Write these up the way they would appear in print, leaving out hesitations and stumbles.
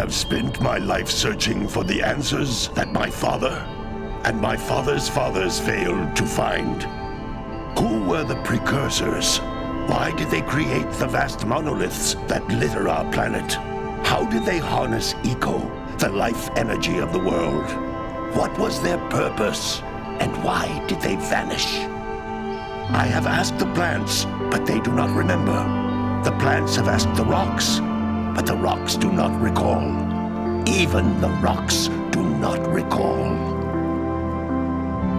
have spent my life searching for the answers that my father and my father's fathers failed to find. Who were the Precursors? Why did they create the vast monoliths that litter our planet? How did they harness eco, the life energy of the world? What was their purpose, and why did they vanish? I have asked the plants, but they do not remember. The plants have asked the rocks, but the rocks do not recall. Even the rocks do not recall.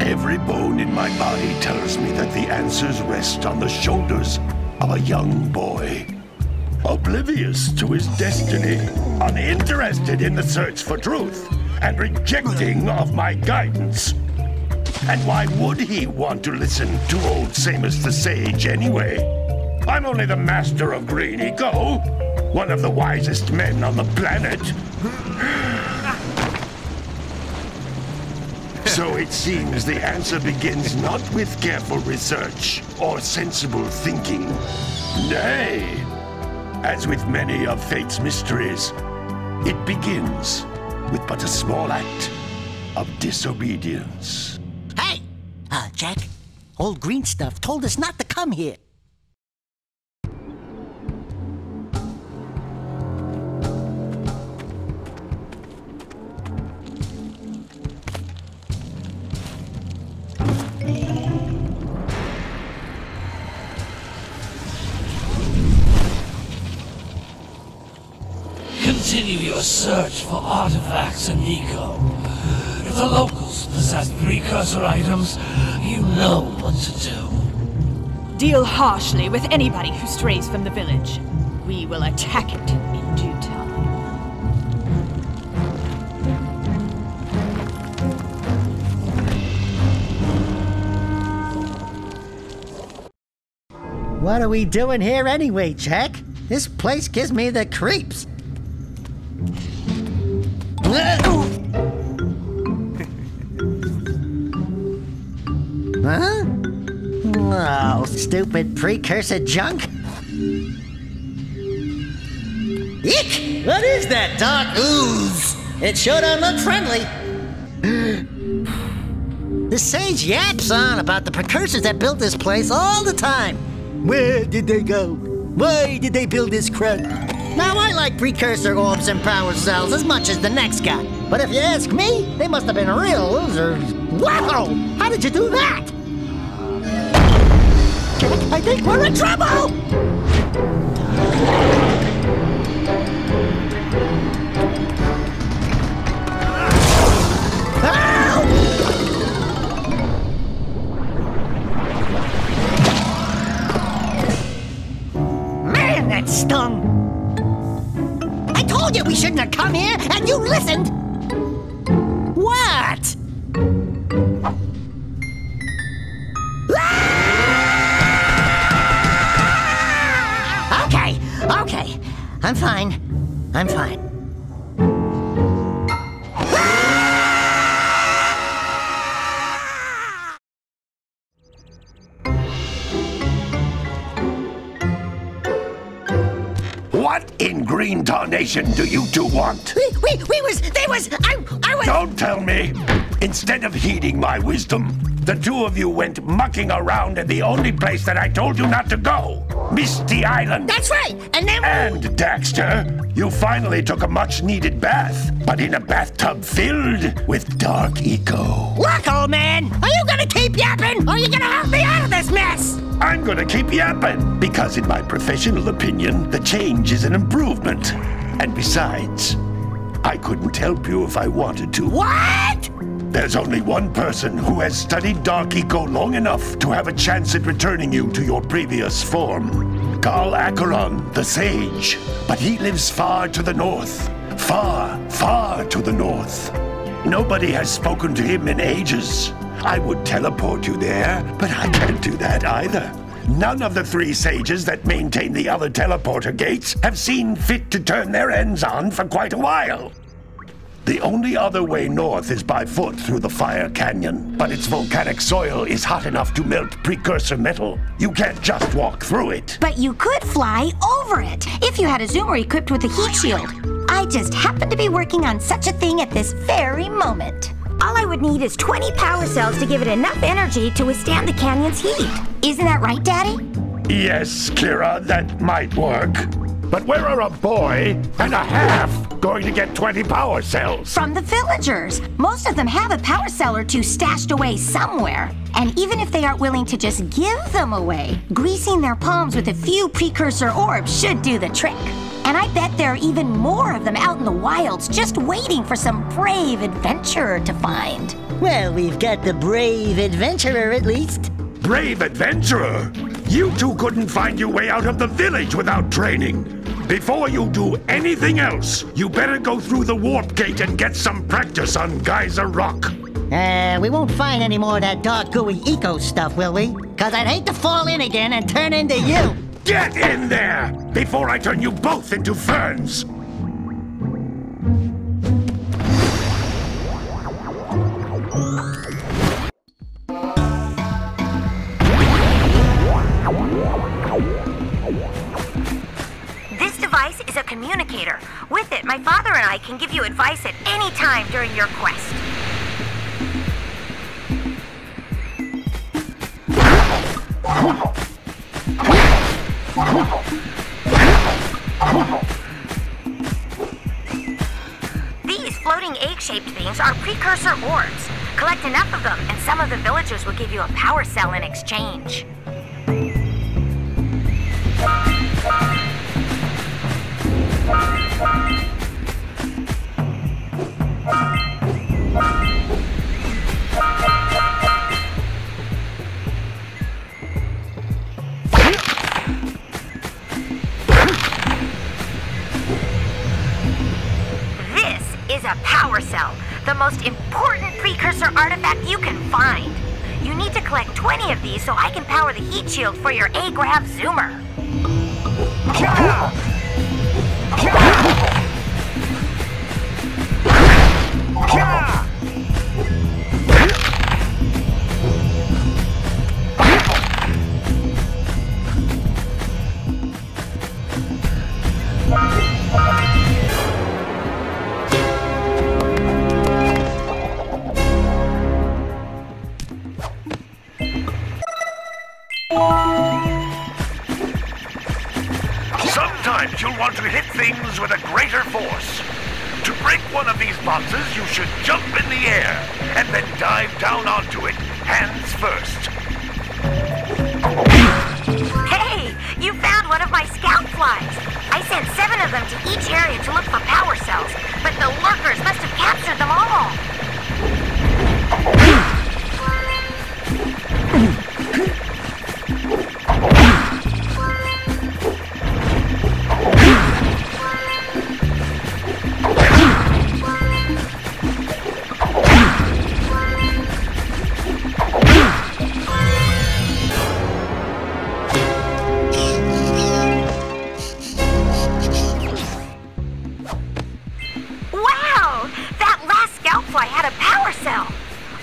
Every bone in my body tells me that the answers rest on the shoulders of a young boy. Oblivious to his destiny, uninterested in the search for truth, and rejecting of my guidance. And why would he want to listen to old Samus the Sage anyway? I'm only the master of green eco, one of the wisest men on the planet. So it seems the answer begins not with careful research or sensible thinking. Nay, as with many of fate's mysteries, it begins with but a small act of disobedience. Hey! Jack, old green stuff told us not to come here. Continue your search for artifacts and eco. If the locals possess precursor items, you know what to do. Deal harshly with anybody who strays from the village. We will attack it in due time. What are we doing here anyway, Jack? This place gives me the creeps. Huh? Oh, stupid precursor junk. Eek! What is that dark ooze? It sure don't look friendly. The sage yaps on about the precursors that built this place all the time. Where did they go? Why did they build this crud? Now, I like precursor orbs and power cells as much as the next guy. But if you ask me, they must have been real losers. Wow! How did you do that? Jack, I think we're in trouble! Man, that stung! I told you we shouldn't have come here, and you listened! What? Okay. I'm fine. What in green tarnation do you two want? I was... Don't tell me! Instead of heeding my wisdom, the two of you went mucking around in the only place that I told you not to go! Misty Island! That's right! And then... And, Daxter, you finally took a much-needed bath, but in a bathtub filled with dark eco. Look, old man! Are you gonna keep yapping, or are you gonna help me out of this mess? I'm gonna keep yapping, because in my professional opinion, the change is an improvement. And besides, I couldn't help you if I wanted to. What? There's only one person who has studied Dark Eco long enough to have a chance at returning you to your previous form. Carl Acheron, the Sage. But he lives far to the north. Far, far to the north. Nobody has spoken to him in ages. I would teleport you there, but I can't do that either. None of the three sages that maintain the other teleporter gates have seen fit to turn their ends on for quite a while. The only other way north is by foot through the Fire Canyon, but its volcanic soil is hot enough to melt precursor metal. You can't just walk through it. But you could fly over it, if you had a zoomer equipped with a heat shield. I just happen to be working on such a thing at this very moment. All I would need is 20 power cells to give it enough energy to withstand the canyon's heat. Isn't that right, Daddy? Yes, Kira, that might work. But where are a boy and a half going to get 20 power cells? From the villagers. Most of them have a power cell or two stashed away somewhere. And even if they aren't willing to just give them away, greasing their palms with a few precursor orbs should do the trick. And I bet there are even more of them out in the wilds just waiting for some brave adventurer to find. Well, we've got the brave adventurer at least. Brave adventurer? You two couldn't find your way out of the village without training. Before you do anything else, you better go through the warp gate and get some practice on Geyser Rock. We won't find any more of that dark gooey eco stuff, will we? 'Cause I'd hate to fall in again and turn into you. Get in there before I turn you both into ferns. This device is a communicator. With it, my father and I can give you advice at any time during your quest. These floating egg-shaped things are precursor orbs. Collect enough of them, and some of the villagers will give you a power cell in exchange. Is a power cell, the most important precursor artifact you can find. You need to collect 20 of these so I can power the heat shield for your A-Grav zoomer. Sometimes you'll want to hit things with a greater force. To break one of these boxes, you should jump in the air and then dive down onto it, hands first. Hey, you found one of my scout flies. I sent 7 of them to each area to look for power cells, but the lurkers must have captured them all.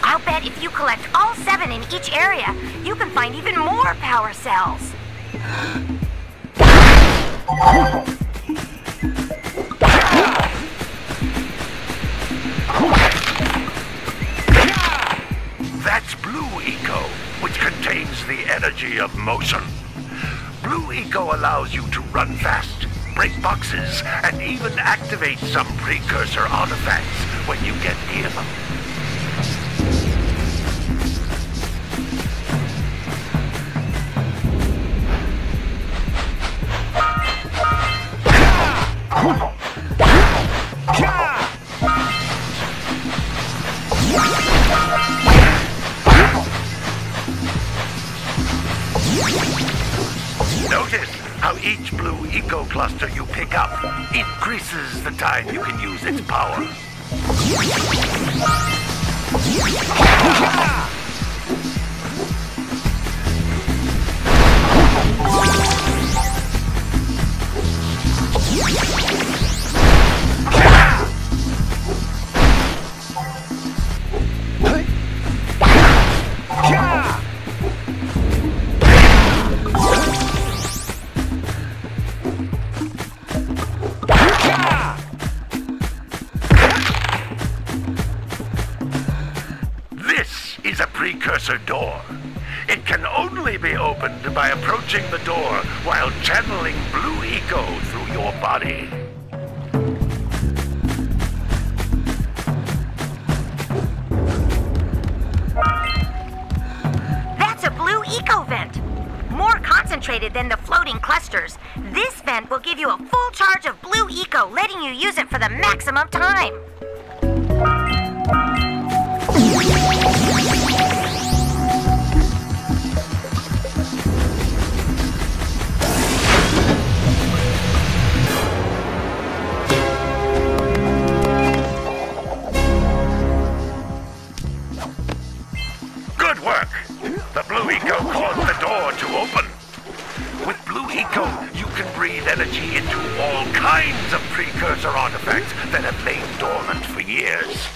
I'll bet if you collect all 7 in each area, you can find even more power cells. That's Blue Eco, which contains the energy of motion. Blue Eco allows you to run fast, break boxes, and even activate some precursor artifacts when you get near them. Notice how each Blue Eco cluster you pick up increases the time you can use its power. Precursor door. It can only be opened by approaching the door while channeling blue eco through your body. That's a blue eco vent. More concentrated than the floating clusters. This vent will give you a full charge of blue eco, letting you use it for the maximum time. Good work! The blue eco caused the door to open. With blue eco, you can breathe energy into all kinds of precursor artifacts that have lain dormant for years.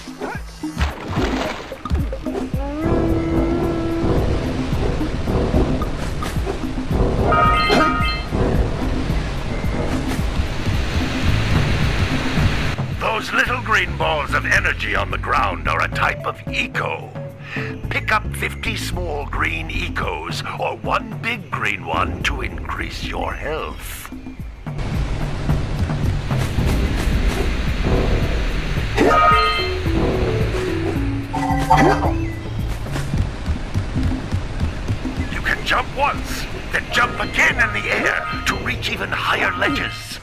Those little green balls of energy on the ground are a type of eco. Pick up 50 small green ecos or one big green one to increase your health. You can jump once, then jump again in the air to reach even higher ledges.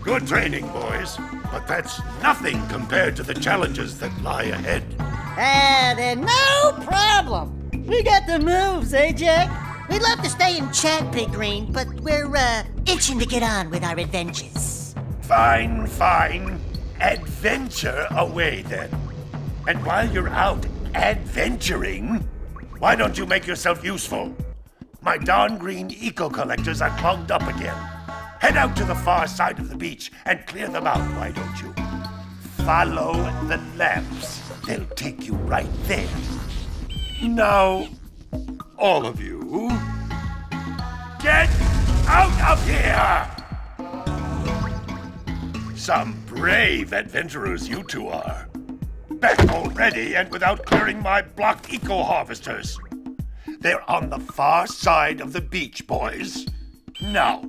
Good training, boys, but that's nothing compared to the challenges that lie ahead. Then no problem. We got the moves, eh, Jack? We'd love to stay and chat, Big Green, but we're, itching to get on with our adventures. Fine, fine. Adventure away, then. And while you're out adventuring, why don't you make yourself useful? My darn green eco-collectors are clogged up again. Head out to the far side of the beach and clear them out, why don't you? Follow the lamps. They'll take you right there. Now, all of you, get out of here! Some brave adventurers you two are. Back already and without clearing my blocked eco-harvesters. They're on the far side of the beach, boys. Now,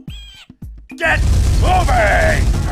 get moving!